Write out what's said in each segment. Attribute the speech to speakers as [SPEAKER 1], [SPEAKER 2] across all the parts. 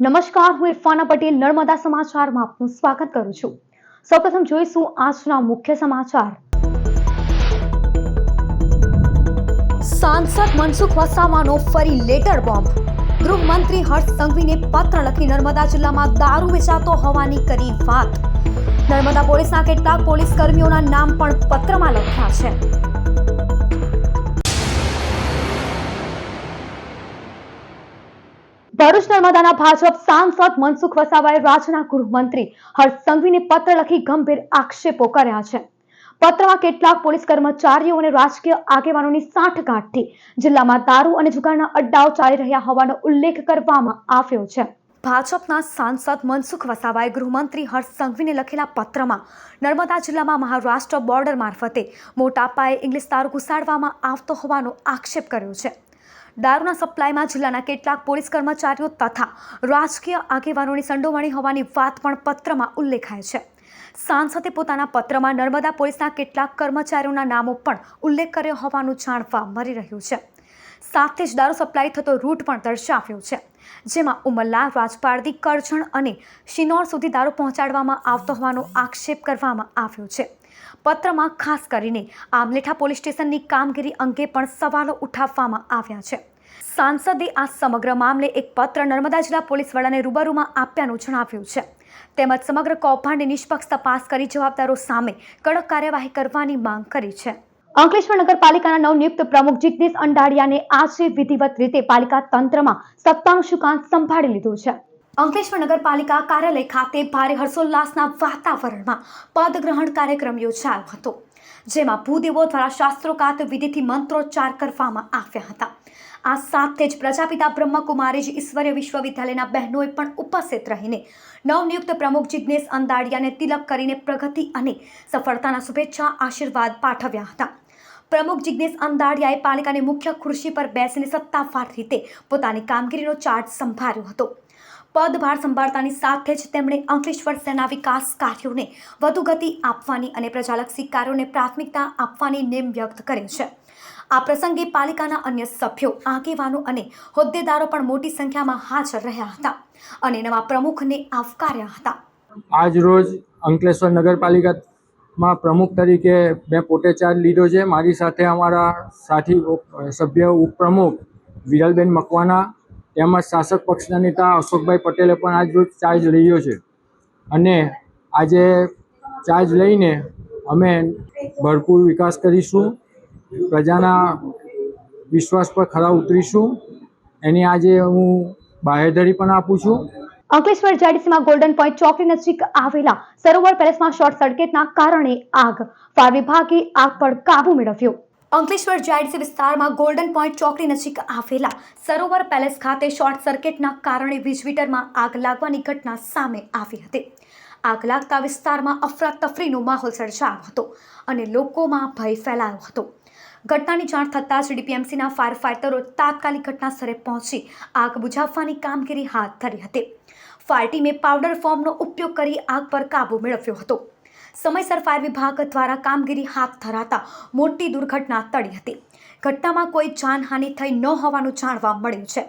[SPEAKER 1] નમસ્કાર, હું ઇરફાના પટેલ નર્મદા સમાચારમાં આપનું સ્વાગત કરું છું। સૌપ્રથમ જોઈશું આજના મુખ્ય સમાચાર। સાંસદ મનસુખ વસાવાનો ફરી લેટર બોમ્બ। ગૃહમંત્રી હર્ષ સંઘવીને પત્ર લખી નર્મદા જિલ્લામાં દારૂ વેચાતો હોવાની કરી વાત। નર્મદા પોલીસના કેટલાક પોલીસ કર્મીઓના નામ પણ પત્રમાં લખ્યા છે। ભરૂચ નર્મદાના ભાજપ સાંસદ મનસુખ વસાવાએ રાજ્યના ગૃહમંત્રી હર્ષ સંઘવીને પત્ર લખી ગંભીર આક્ષેપો કર્યા છે। પત્રમાં કેટલાક પોલીસ કર્મચારીઓ અને રાજકીય આગેવાનોની સાંઠગાંઠથી જિલ્લામાં દારૂ અને જુગારના અડ્ડાઓ ચાલી રહ્યા હોવાનો ઉલ્લેખ કરવામાં આવ્યો છે। ભાજપના સાંસદ મનસુખ વસાવાએ ગૃહમંત્રી હર્ષ સંઘવીને લખેલા પત્રમાં નર્મદા જિલ્લામાં મહારાષ્ટ્ર બોર્ડર મારફતે મોટા પાયે ઇંગ્લિશ દારૂ ઘુસાડવામાં આવતો હોવાનો આક્ષેપ કર્યો છે। દારૂના સપ્લાયમાં જિલ્લાના કેટલાક પોલીસ કર્મચારીઓ તથા રાજકીય આગેવાનોની સંડોવણી હોવાની વાત પણ પત્રમાં ઉલ્લેખાય છે। સાંસદે પોતાના પત્રમાં નર્મદા પોલીસના કેટલાક કર્મચારીઓના નામો પણ ઉલ્લેખ કર્યો હોવાનું જાણવા મળી રહ્યું છે। સાથે જ દારૂ સપ્લાય થતો રૂટ પણ દર્શાવ્યો છે, જેમાં ઉમરલા, રાજપારડી, કરજણ અને શિનોર સુધી દારૂ પહોંચાડવામાં આવતો હોવાનો આક્ષેપ કરવામાં આવ્યો છે। પત્રમાં ખાસ કરીને આમલેઠા પોલીસ સ્ટેશનની કામગીરી અંગે પણ સવાલો ઉઠાવવામાં આવ્યા છે। સાંસદે આ સમગ્ર મામલે એક પત્ર નર્મદા જિલ્લા પોલીસ વડાને રૂબરૂમાં આપ્યાનું જણાવ્યું છે। તેમજ સમગ્ર કૌભાંડની નિષ્પક્ષ તપાસ કરી જવાબદારો સામે કડક કાર્યવાહી કરવાની માંગ કરી છે। અંકલેશ્વર નગરપાલિકાના નવનિયુક્ત પ્રમુખ જિગ્નેશ અંડાડિયાને આજે વિધિવત રીતે પાલિકા તંત્રમાં સત્તાનું સુકાન સંભાળી લીધું છે। અંકલેશ્વર નગરપાલિકા કાર્યાલય ખાતે ભારે હર્ષોલ્લાસના વાતાવરણમાં પદગ્રહણ કાર્યક્રમ યોજાયો હતો, જેમાં ભૂદેવો દ્વારા શાસ્ત્રોક્ત વિધિથી મંત્રોચ્ચાર કરવામાં આવ્યા હતા। આ સાથે જ પ્રજાપિતા બ્રહ્મકુમારીજ ઈશ્વરીય વિશ્વવિદ્યાલયના બહેનોએ પણ ઉપસ્થિત રહીને નવનિયુક્ત પ્રમુખ જિગ્નેશ અંડાડિયાને તિલક કરીને પ્રગતિ અને સફળતાના શુભેચ્છા આશીર્વાદ પાઠવ્યા હતા। પ્રમુખ જિગ્નેશ અંડાડિયાએ પાલિકાની મુખ્ય ખુરશી પર બેસીને સત્તાવાર રીતે પોતાની કામગીરીનો ચાર્જ સંભાળ્યો હતો। પદભાર સંભાળતાની સાથે જ તેમણે અંકલેશ્વર શહેરના વિકાસ કાર્યોને વધુ ગતિ આપવાની અને પ્રજાલક્ષી કાર્યોને પ્રાથમિકતા આપવાની નેમ વ્યક્ત કરી છે। આ પ્રસંગે પાલિકાના અન્ય સભ્યો, આગેવાનો અને હોદ્દેદારો પણ મોટી સંખ્યામાં હાજર રહ્યા હતા અને નવા પ્રમુખને આવકાર્યા હતા।
[SPEAKER 2] આજ રોજ અંકલેશ્વર નગરપાલિકામાં પ્રમુખ તરીકે મેં પોતે ચાર્જ લીધો છે। મારી સાથે અમારા સાથી સભ્ય ઉપપ્રમુખ વિરલબેન મકવાના તેમજ શાસક પક્ષના નેતા અશોકભાઈ પટેલે પણ આજ રોજ ચાર્જ લીધો છે અને આજે ચાર્જ લઈને અમે ભરપૂર વિકાસ કરીશું, પ્રજાના વિશ્વાસ પર ખરા ઉતરીશું, એની આજે હું બાહેધરી પણ આપું છું।
[SPEAKER 1] અંકલેશ્વર જેડીસીમાં ગોલ્ડન પોઈન્ટ ચોકડી નજીક આવેલા સરોવર પેલેસમાં શોર્ટ સર્કિટના કારણે આગ, ફાયર વિભાગે આગ પર કાબુ મેળવ્યો। અંકલેશ્વર જેડીસી વિસ્તારમાં ગોલ્ડન પોઈન્ટ ચોકડી નજીક આવેલા સરોવર પેલેસ ખાતે શોર્ટ સર્કિટના કારણે વીજમીટરમાં આગ લાગવાની ઘટના સામે આવી હતી। આગ લાગતા વિસ્તારમાં અફરાતફરીનો માહોલ સર્જાયો હતો અને લોકોમાં ભય ફેલાયો હતો। ઘટનાની જાણ થતાં જ ડીપીએમસીના ફાયર ફાઇટરો તાત્કાલિક ઘટના સ્થળે પહોંચી આગ બુઝાવવાની કામગીરી હાથ ધરી હતી। ફાયર ટીમે પાવડર ફોર્મનો ઉપયોગ કરી આગ પર કાબુ મેળવ્યો હતો। સમયસર ફાયર વિભાગ દ્વારા કામગીરી હાથ ધરાતા મોટી દુર્ઘટના ટળી હતી। ઘટનામાં કોઈ જાનહાનિ થઈ ન હોવાનું જાણવા મળ્યું છે।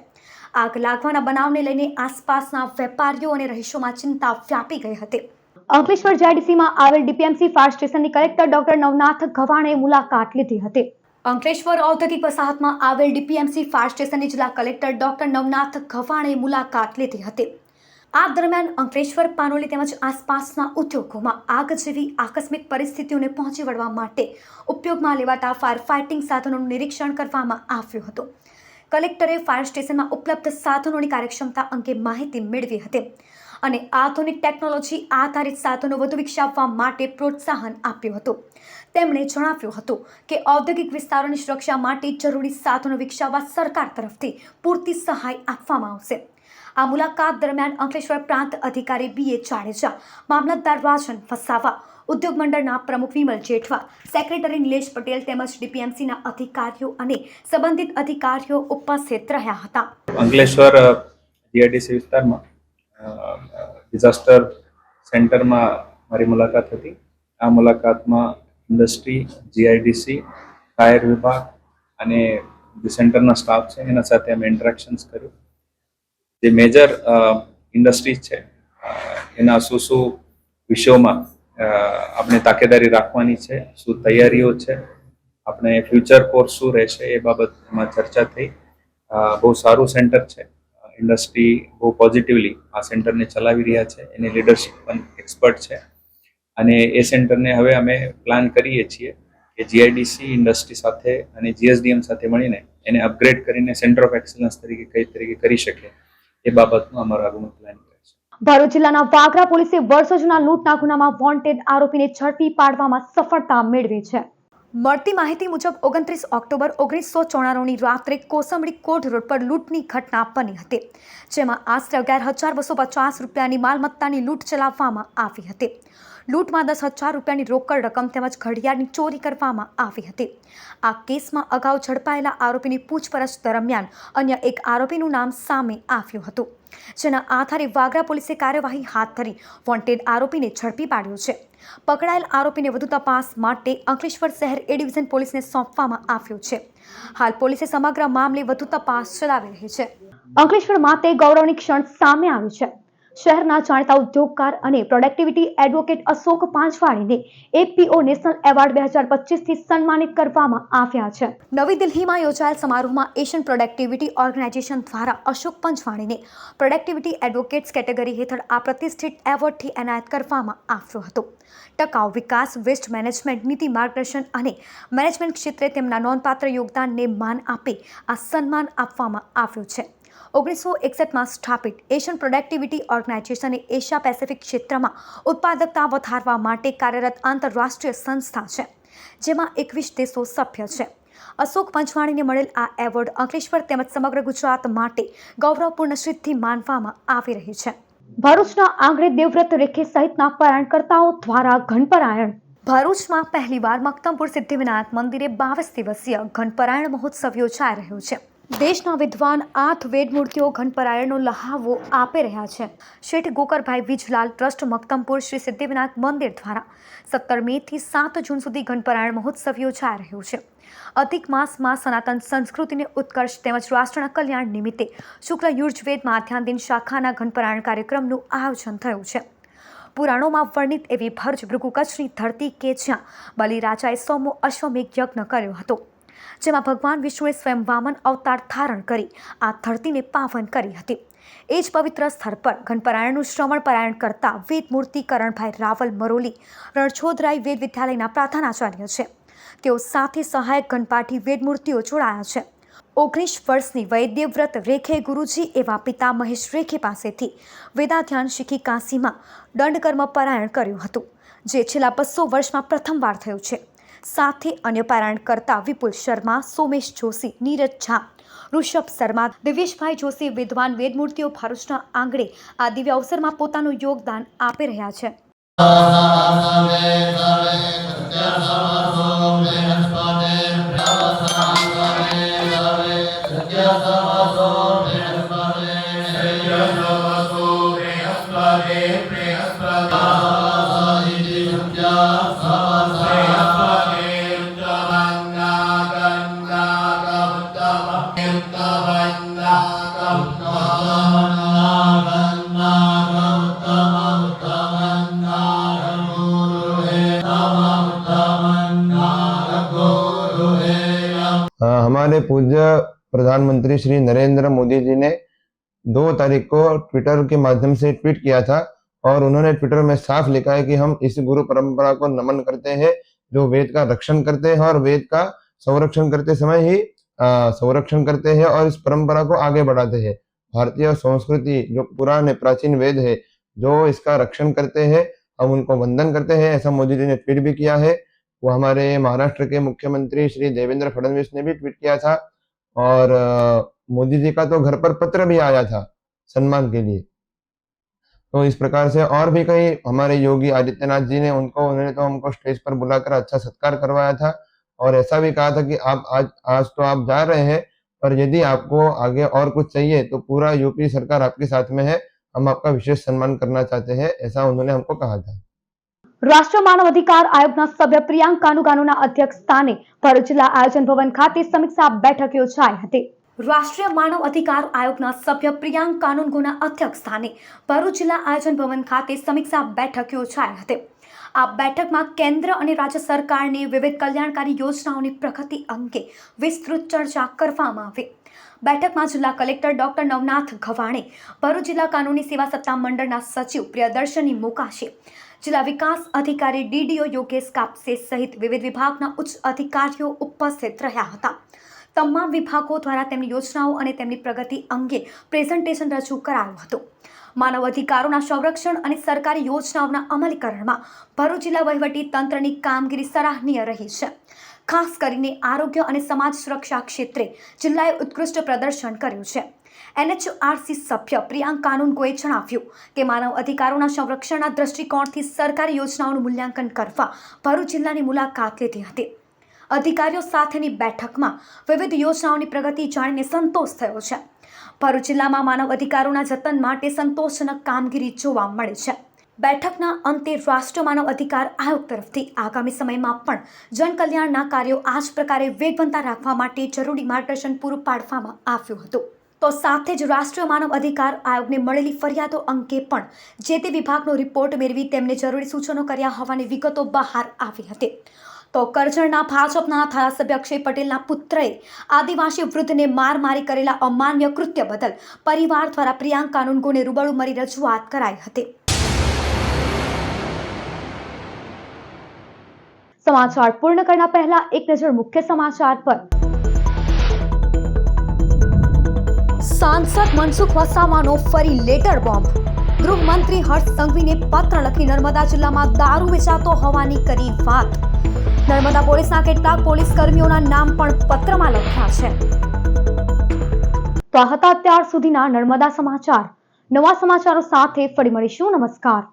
[SPEAKER 1] આગ લાગવાના બનાવને લઈને આસપાસના વેપારીઓ અને રહીશોમાં ચિંતા વ્યાપી ગઈ હતી। અંકલેશ્વર જેડીસીમાં આવેલ ડીપીએમસી ફાયર સ્ટેશનની કલેક્ટર ડોક્ટર નવનાથ ગવાણે મુલાકાત લીધી હતી। અંકલેશ્વર ઔદ્યોગિક વસાહતમાં આવેલ ડીપીએમસી ફાયર સ્ટેશનની જિલ્લા કલેક્ટર ડોક્ટર નવનાથ ગવાણે મુલાકાત લીધી હતી। આ દરમિયાન અંકલેશ્વર, પાનોલી તેમજ આસપાસના ઉદ્યોગોમાં આગ જેવી આકસ્મિક પરિસ્થિતિઓને પહોંચી વળવા માટે ઉપયોગમાં લેવાતા ફાયર ફાઇટિંગ સાધનોનું નિરીક્ષણ કરવામાં આવ્યું હતું। કલેક્ટરે ફાયર સ્ટેશનમાં ઉપલબ્ધ સાધનોની કાર્યક્ષમતા અંગે માહિતી મેળવી હતી અને આધુનિક ટેકનોલોજી આધારિત સાધનો વધુ વિકસાવવા માટે પ્રોત્સાહન આપ્યું હતું। તેમણે જણાવ્યું હતું કે ઔદ્યોગિક વિસ્તારોની સુરક્ષા માટે જરૂરી સાધનો વિકસાવવા સરકાર તરફથી પૂરતી સહાય આપવામાં આવશે। આ મુલાકાત દરમિયાન અંકલેશ્વર પ્રાંત અધિકારી BA જાડેજા, મામલતદાર રાજન વસાવા, ઉદ્યોગ મંડળના પ્રમુખ વિમલ જેઠવા, સેક્રેટરી નિલેશ પટેલ તેમજ ડીપીએમસીના અધિકારીઓ અને સંબંધિત અધિકારીઓ ઉપસ્થિત રહ્યા હતા।
[SPEAKER 3] અંકલેશ્વર જીઆઈડીસી વિસ્તારમાં ડિઝાસ્ટર સેન્ટરમાં મારી મુલાકાત હતી। આ મુલાકાતમાં ઇન્ડસ્ટ્રી, જીઆઈડીસી, ફાયર વિભાગ અને જે સેન્ટરના સ્ટાફ છે એના સાથે અમે ઇન્ટરેક્શન્સ કર્યું। જે મેજર ઇન્ડસ્ટ્રીઝ છે એના શું વિષયોમાં આપણે તાકેદારી રાખવાની છે, શું તૈયારીઓ છે, આપણે ફ્યુચર કોર્સ શું રહેશે એ બાબતમાં ચર્ચા થઈ. બહુ સારું સેન્ટર છે. ઇન્ડસ્ટ્રી બહુ પોઝિટિવલી આ સેન્ટરને ચલાવી રહ્યા છે. એની લીડરશિપ પણ એક્સપર્ટ છે અને એ સેન્ટરને હવે અમે પ્લાન કરીએ છીએ કે જીઆઈડીસી ઇન્ડસ્ટ્રી સાથે અને જીએસડીએમ સાથે મળીને એને અપગ્રેડ કરીને સેન્ટર ઓફ એક્સલન્સ તરીકે કઈ તરીકે કરી શકે એ બાબતનું અમારું આગળનું પ્લાનિંગ રહેશે.
[SPEAKER 1] ભરૂચ જિલ્લાના વાગરા પોલીસે વર્ષો જૂના લૂંટના ગુનામાં વોન્ટેડ આરોપીને ઝડપી પાડવામાં સફળતા મેળવી છે. મળતી માહિતી મુજબ 29 ઓક્ટોબર 1994ની રાત્રે કોસંબડી કોટ રોડ પર લૂંટની ઘટના બની હતી, જેમાં આશરે 11,250 રૂપિયાની માલમત્તાની લૂંટ ચલાવવામાં આવી હતી. લૂંટમાં 10,000 રૂપિયાની રોકડ રકમ તેમજ ઘડિયાળની ચોરી કરવામાં આવી હતી. આ કેસમાં અગાઉ ઝડપાયેલા આરોપીની પૂછપરછ દરમિયાન અન્ય એક આરોપીનું નામ સામે આવ્યું હતું, જેના આધારે વાગરા પોલીસે કાર્યવાહી હાથ ધરી વોન્ટેડ આરોપીને ઝડપી પાડ્યો છે. પકડાયેલ આરોપીને વધુ તપાસ માટે અંકલેશ્વર શહેર એ ડિવિઝન પોલીસને સોંપવામાં આવ્યો છે. હાલ પોલીસે સમગ્ર મામલે વધુ તપાસ ચલાવી રહી છે. અંકલેશ્વરમાં તે ગૌરવની ક્ષણ સામે આવી છે. શહેરના જાણીતા ઉદ્યોગકાર અને પ્રોડક્ટિવિટી એડવોકેટ અશોક પાંચવાણીને એપીઓ નેશનલ એવોર્ડ 2025 થી સન્માનિત કરવામાં આવ્યા છે. નવી દિલ્હીમાં યોજાયેલ સમારોહમાં એશિયન પ્રોડક્ટિવિટી ઓર્ગેનાઇઝેશન દ્વારા અશોક પાંચવાણીને પ્રોડક્ટિવિટી એડવોકેટ્સ કેટેગરી હેઠળ આ પ્રતિષ્ઠિત એવોર્ડથી એનાયત કરવામાં આવ્યો હતો. ટકાઉ વિકાસ, વેસ્ટ મેનેજમેન્ટ, નીતિ માર્ગદર્શન અને મેનેજમેન્ટ ક્ષેત્રે તેમના નોંધપાત્ર યોગદાનને માન આપી આ સન્માન આપવામાં આવ્યું છે. 1961માં સ્થાપિત એશિયન પ્રોડક્ટિવિટી ઓર્ગેનાઇઝેશન એ એશિયા પેસિફિક ક્ષેત્રમાં ઉત્પાદકતા વધારવા માટે કાર્યરત આંતરરાષ્ટ્રીય સંસ્થા છે, જેમાં 21 દેશો સભ્ય છે. અશોક પંચવાણીને મળેલ આ એવોર્ડ અંકલેશ્વર તેમજ સમગ્ર ગુજરાત માટે ગૌરવપૂર્ણ સિદ્ધિ માનવામાં આવી રહી છે. ભરૂચના આંગણે દેવવ્રત રેખે સહિતના પારાયણકર્તાઓ દ્વારા ઘનપરાયણ. ભરૂચમાં પહેલીવાર મક્તમપુર સિદ્ધિવિનાયક મંદિરે 22 દિવસીય ઘનપરાયણ મહોત્સવ યોજાઈ રહ્યો છે. દેશના વિદ્વાન 8 વેદમૂર્તિઓ ઘનપરાયણનો લહાવો આપી રહ્યા છે. શેઠ ગોકરભાઈ વિજલાલ ટ્રસ્ટ મક્તમપુર શ્રી સિદ્ધિવિનાયક મંદિર દ્વારા 17 મે થી 7 જૂન સુધી ઘનપરાયણ મહોત્સવ યોજાઈ રહ્યો છે. અધિક માસમાં સનાતન સંસ્કૃતિને ઉત્કર્ષ તેમજ રાષ્ટ્રના કલ્યાણ નિમિત્તે શુક્લ યુર્જવેદ માધ્યાંદિન શાખાના ઘનપરાયણ કાર્યક્રમનું આયોજન થયું છે. પુરાણોમાં વર્ણિત એવી ભરૂચ ભૃગુ કચ્છની ધરતી કે જ્યાં બલિરાજાએ 100મો અશ્વમેઘ યજ્ઞ કર્યો હતો, જેમાં ભગવાન વિષ્ણુએ સ્વયં વામન અવતાર ધારણ કરી આ ધરતીને પાવન કરી હતી. એ જ પવિત્ર સ્થળ પર ઘનપરાયણનું શ્રવણ પારાયણ કરતા વેદમૂર્તિ કરણભાઈ રાવલ મરોલી રણછોદરાય વેદ વિદ્યાલયના પ્રધાનાચાર્ય છે. તેઓ સાથે સહાયક ઘનપાઠી વેદમૂર્તિઓ જોડાયા છે. 19 વર્ષની વયે દેવવ્રત રેખે ગુરુજી એવા પિતા મહેશ રેખે પાસેથી વેદાધ્યાન શીખી કાશીમાં દંડકર્મ પારાયણ કર્યું હતું, જે છેલ્લા 200 વર્ષમાં પ્રથમવાર થયું છે. સાથે અન્ય પારાયણ કરતા વિપુલ શર્મા, સોમેશ જોશી, નીરજ ઝા, ઋષભ શર્મા, દિવ્યેશભાઈ જોશી વિદ્વાન વેદમૂર્તિઓ ભરૂચના આંગણે આ દિવ્ય અવસરમાં પોતાનું યોગદાન આપી રહ્યા છે.
[SPEAKER 4] हमारे पूज्य प्रधानमंत्री श्री नरेंद्र मोदी जी ने 2 तारीख को ट्विटर के माध्यम से ट्वीट किया था और उन्होंने ट्विटर में साफ लिखा है कि हम इस गुरु परंपरा को नमन करते हैं, जो वेद का रक्षण करते हैं और वेद का संरक्षण करते समय ही संरक्षण करते हैं और इस परंपरा को आगे बढ़ाते हैं. भारतीय संस्कृति जो पुराने प्राचीन वेद है, जो इसका रक्षण करते हैं, हम उनको वंदन करते हैं, ऐसा मोदी जी ने ट्वीट भी किया है. वो हमारे महाराष्ट्र के मुख्यमंत्री श्री देवेंद्र फडणवीस ने भी ट्वीट किया था और मोदी जी का तो घर पर पत्र भी आया था सम्मान के लिए. तो इस प्रकार से और भी कई हमारे योगी आदित्यनाथ जी ने उन्होंने तो हमको स्टेज पर बुलाकर अच्छा सत्कार करवाया था और ऐसा भी कहा था कि आप आज तो आप जा रहे हैं, पर यदि आपको आगे और कुछ चाहिए तो पूरा यूपी सरकार आपके साथ में है, हम आपका विशेष सम्मान करना चाहते हैं, ऐसा उन्होंने हमको कहा था.
[SPEAKER 1] રાષ્ટ્રીય માનવ અધિકાર આયોગના સભ્ય પ્રિયાંક કાનુગાનુના અધ્યક્ષ સ્થાને ભરૂચ જિલ્લા આયોજન ભવન ખાતે સમીક્ષા બેઠક યોજાઈ હતી. રાષ્ટ્રીય માનવ અધિકાર આયોગના સભ્ય પ્રિયાંક કાનૂનગોના અધ્યક્ષ સ્થાને ભરૂચ જિલ્લા આયોજન ભવન ખાતે સમીક્ષા બેઠક યોજાઈ હતી। આ બેઠકમાં કેન્દ્ર અને રાજ્ય સરકારની વિવિધ કલ્યાણકારી યોજનાઓની પ્રગતિ અંગે વિસ્તૃત ચર્ચા કરવામાં આવી। બેઠકમાં જિલ્લા કલેક્ટર ડોક્ટર નવનાથ ગવાણે, ભરૂચ જિલ્લા કાનૂની સેવા સત્તા મંડળના સચિવ પ્રિયદર્શની મોકાશી, જિલ્લા વિકાસ અધિકારી ડીડીઓ યોગેશ કાપસે સહિત વિવિધ વિભાગના ઉચ્ચ અધિકારીઓ ઉપસ્થિત રહ્યા હતા। તમામ વિભાગો દ્વારા તેમની યોજનાઓ અને તેમની પ્રગતિ અંગે પ્રેઝન્ટેશન રજૂ કરાયું હતું। માનવ અધિકારોના સંરક્ષણ અને સરકારી યોજનાઓના અમલીકરણમાં ભરૂચ જિલ્લા વહીવટી તંત્રની કામગીરી સરાહનીય રહી છે। ખાસ કરીને આરોગ્ય અને સમાજ સુરક્ષા ક્ષેત્રે જિલ્લાએ ઉત્કૃષ્ટ પ્રદર્શન કર્યું છે। NHRC સભ્ય પ્રિયાંક કાનૂનગોએ જણાવ્યું કે માનવ અધિકારોના સંરક્ષણના દૃષ્ટિકોણથી સરકારી યોજનાઓનું મૂલ્યાંકન કરવા ભરૂચ જિલ્લાની મુલાકાત લીધી હતી। અધિકારીઓ સાથેની બેઠકમાં વિવિધ યોજનાઓની પ્રગતિ જાણીને સંતોષ થયો છે। ભરૂચ જિલ્લામાં માનવ અધિકારોના જતન માટે સંતોષજનક કામગીરી જોવા મળે છે। બેઠકના અંતે રાષ્ટ્રીય માનવ અધિકાર આયોગ તરફથી આગામી સમયમાં પણ જનકલ્યાણના કાર્યો આ જ પ્રકારે વેગવંતા રાખવા માટે જરૂરી માર્ગદર્શન પૂરું પાડવામાં આવ્યું હતું। તો સાથે જ રાષ્ટ્રીય માનવ અધિકાર આયોગને મળેલી ફરિયાદો અંગે પણ જે તે વિભાગનો રિપોર્ટ મેળવી તેમને જરૂરી સૂચનો કર્યા હોવાની વિગતો બહાર આવી હતી। તો કરજણના ભાજપના ધારાસભ્ય અક્ષય પટેલના પુત્રએ આદિવાસી વૃદ્ધને મારી કરેલા અમાન્ય કૃત્ય બદલ પરિવાર દ્વારા પ્રિયાંક કાનૂનગોને રૂબરૂ મળી રજૂઆત કરાઈ હતી। સમાચાર પૂર્ણ કરતા પહેલા એક નજર મુખ્ય સમાચાર પર। सांसद मनसुख वसाવાનો ફરી લેટર બોમ્બ। ગૃહમંત્રી હર્ષ સંઘવીને પત્ર લખી નર્મદા જિલ્લામાં દારૂ વેચાતો હોવાની કરી વાત। નર્મદા પોલીસના કેટલાક પોલીસ કર્મીઓના નામ પણ પત્રમાં લખ્યા છે। તો આ હતા અત્યાર સુધીના નર્મદા સમાચાર। નવા સમાચારો સાથે ફરી મળીશું। નમસ્કાર।